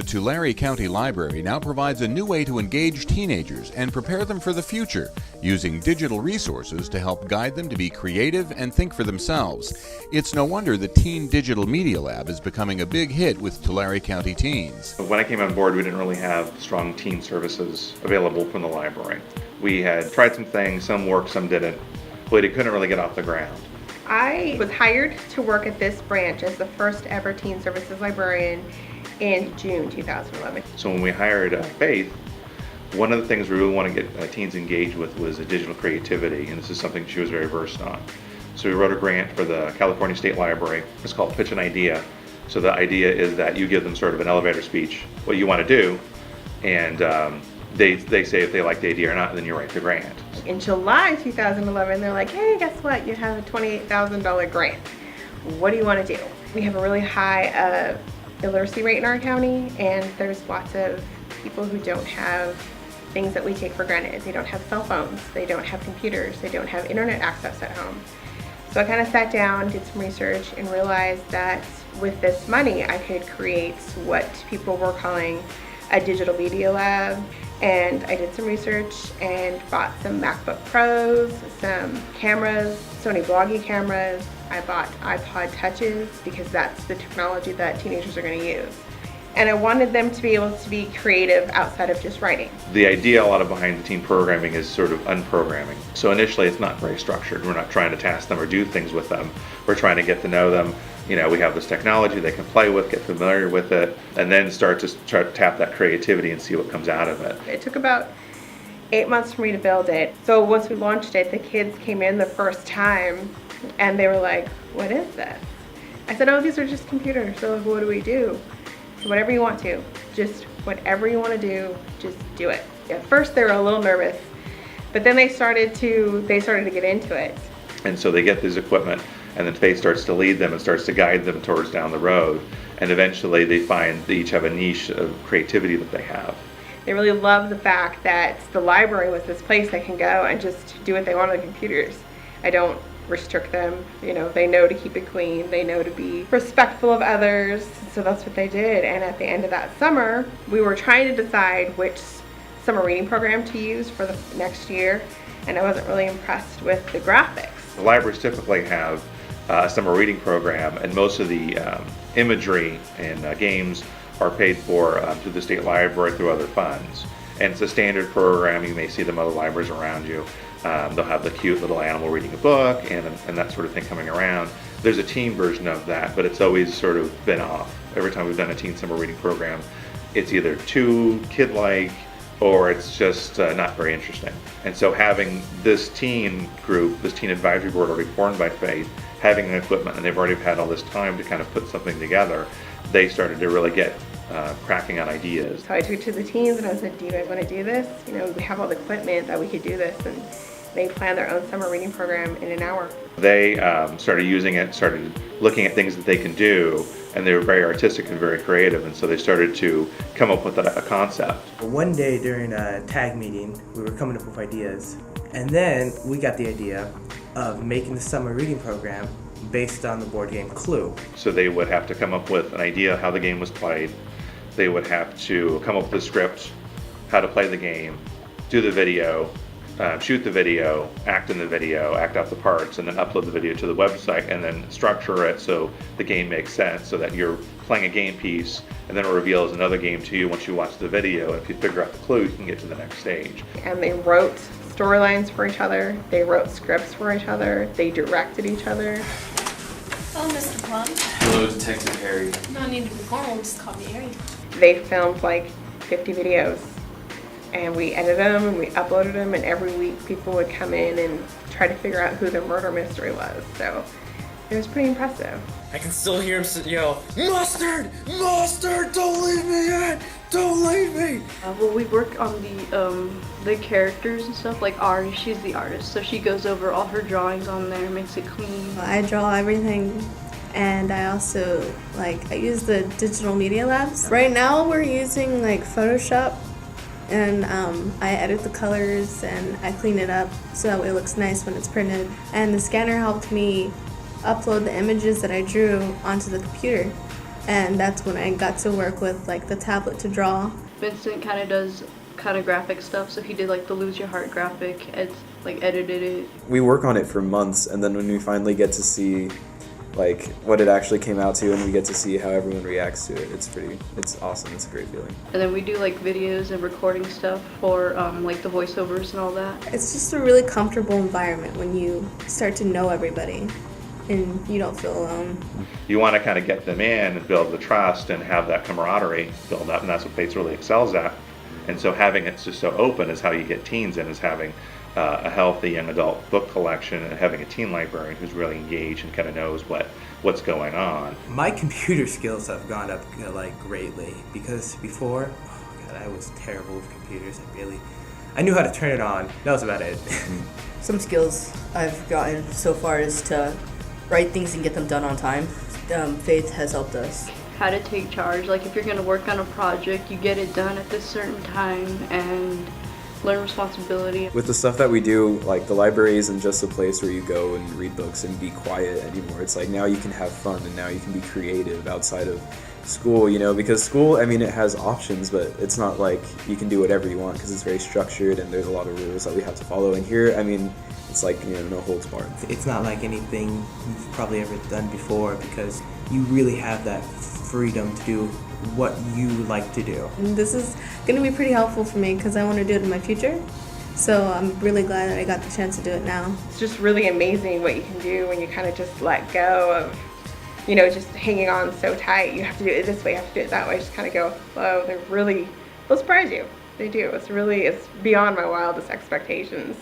Tulare County Library now provides a new way to engage teenagers and prepare them for the future, using digital resources to help guide them to be creative and think for themselves. It's no wonder the Teen Digital Media Lab is becoming a big hit with Tulare County teens. When I came on board, we didn't really have strong teen services available from the library. We had tried some things, some worked, some didn't, but it couldn't really get off the ground. I was hired to work at this branch as the first ever teen services librarian in June 2011. So when we hired Faith, one of the things we really want to get teens engaged with was digital creativity, and this is something she was very versed on. So we wrote a grant for the California State Library. It's called Pitch an Idea. So the idea is that you give them sort of an elevator speech, what you want to do, and they say if they like the idea or not, and then you write the grant. In July 2011, they're like, hey, guess what? You have a $28,000 grant. What do you want to do? We have a really high illiteracy rate in our county, and there's lots of people who don't have things that we take for granted. They don't have cell phones, they don't have computers, they don't have internet access at home. So I kind of sat down, did some research, and realized that with this money I could create what people were calling a digital media lab. And I did some research and bought some MacBook Pros, some cameras, Sony Vloggy cameras. I bought iPod Touches because that's the technology that teenagers are going to use. And I wanted them to be able to be creative outside of just writing. The idea a lot of behind the teen programming is sort of unprogramming. So initially it's not very structured. We're not trying to task them or do things with them. We're trying to get to know them. You know, we have this technology they can play with, get familiar with it, and then start to tap that creativity and see what comes out of it. It took about 8 months for me to build it. So once we launched it, the kids came in the first time and they were like, what is this? I said, oh, these are just computers. So what do we do? So whatever you want to, just whatever you want to do, just do it. At first they were a little nervous, but then they started to get into it. And so they get this equipment, and then Faith starts to lead them and starts to guide them towards down the road. And eventually they find they each have a niche of creativity that they have. They really love the fact that the library was this place they can go and just do what they want on the computers. I don't restrict them. You know, they know to keep it clean. They know to be respectful of others. So that's what they did. And at the end of that summer, we were trying to decide which summer reading program to use for the next year. And I wasn't really impressed with the graphics. The libraries typically have a summer reading program, and most of the imagery and games are paid for through the state library through other funds. And it's a standard program. You may see them other libraries around you. They'll have the cute little animal reading a book and that sort of thing coming around. There's a teen version of that, but it's always sort of been off. Every time we've done a teen summer reading program, it's either too kid-like or it's just not very interesting. And so having this teen group, this teen advisory board already formed by Faith, having the equipment, and they've already had all this time to kind of put something together, they started to really get cracking on ideas. So I took it to the teens and I said, do you guys want to do this? You know, we have all the equipment that we could do this. And they planned their own summer reading program in an hour. They started using it, started looking at things that they can do, and they were very artistic and very creative, and so they started to come up with a concept. One day during a tag meeting, we were coming up with ideas, and then we got the idea of making the summer reading program based on the board game Clue. So they would have to come up with an idea how the game was played. They would have to come up with a script, how to play the game, do the video, shoot the video, act in the video, act out the parts, and then upload the video to the website, and then structure it so the game makes sense, so that you're playing a game piece and then it reveals another game to you once you watch the video, and if you figure out the clue, you can get to the next stage. And they wrote storylines for each other, they wrote scripts for each other, they directed each other. Hello, Mr. Plum. Hello, Detective Harry. No need to be formal, just call me Harry. They filmed like 50 videos. And we edited them and we uploaded them, and every week people would come in and try to figure out who the murder mystery was. So it was pretty impressive. I can still hear him yell, "Mustard! Mustard! Don't leave me yet! Don't leave me!" Well, we work on the characters and stuff. Like Ari, she's the artist, so she goes over all her drawings on there, makes it clean. I draw everything. And I also I use the digital media labs. Right now we're using Photoshop, and I edit the colors and I clean it up so it looks nice when it's printed. And the scanner helped me upload the images that I drew onto the computer. And that's when I got to work with like the tablet to draw. Vincent kind of does kind of graphic stuff, so he did like the Lose Your Heart graphic, edited it. We work on it for months, and then when we finally get to see like what it actually came out to, and we get to see how everyone reacts to it, it's awesome. It's a great feeling. And then we do like videos and recording stuff for like the voiceovers and all that. It's just a really comfortable environment when you start to know everybody and you don't feel alone. You want to kind of get them in and build the trust and have that camaraderie build up, and that's what Fates really excels at. And so having it just so open is how you get teens in, is having a healthy young adult book collection and having a teen librarian who's really engaged and kind of knows what's going on. My computer skills have gone up like greatly, because before, oh God, I was terrible with computers. I knew how to turn it on. That was about it. Some skills I've gotten so far is to write things and get them done on time. Faith has helped us. How to take charge, like if you're going to work on a project, you get it done at this certain time and learn responsibility. With the stuff that we do, like the library isn't just a place where you go and read books and be quiet anymore. It's like now you can have fun and now you can be creative outside of school, because school, it has options, but it's not like you can do whatever you want because it's very structured and there's a lot of rules that we have to follow. And here, it's like, no holds barred. It's not like anything you've probably ever done before, because you really have that freedom to do what you like to do. This is going to be pretty helpful for me because I want to do it in my future. So I'm really glad that I got the chance to do it now. It's just really amazing what you can do when you kind of just let go of, just hanging on so tight. You have to do it this way, you have to do it that way. Just kind of go, oh, they'll surprise you. They do. It's beyond my wildest expectations.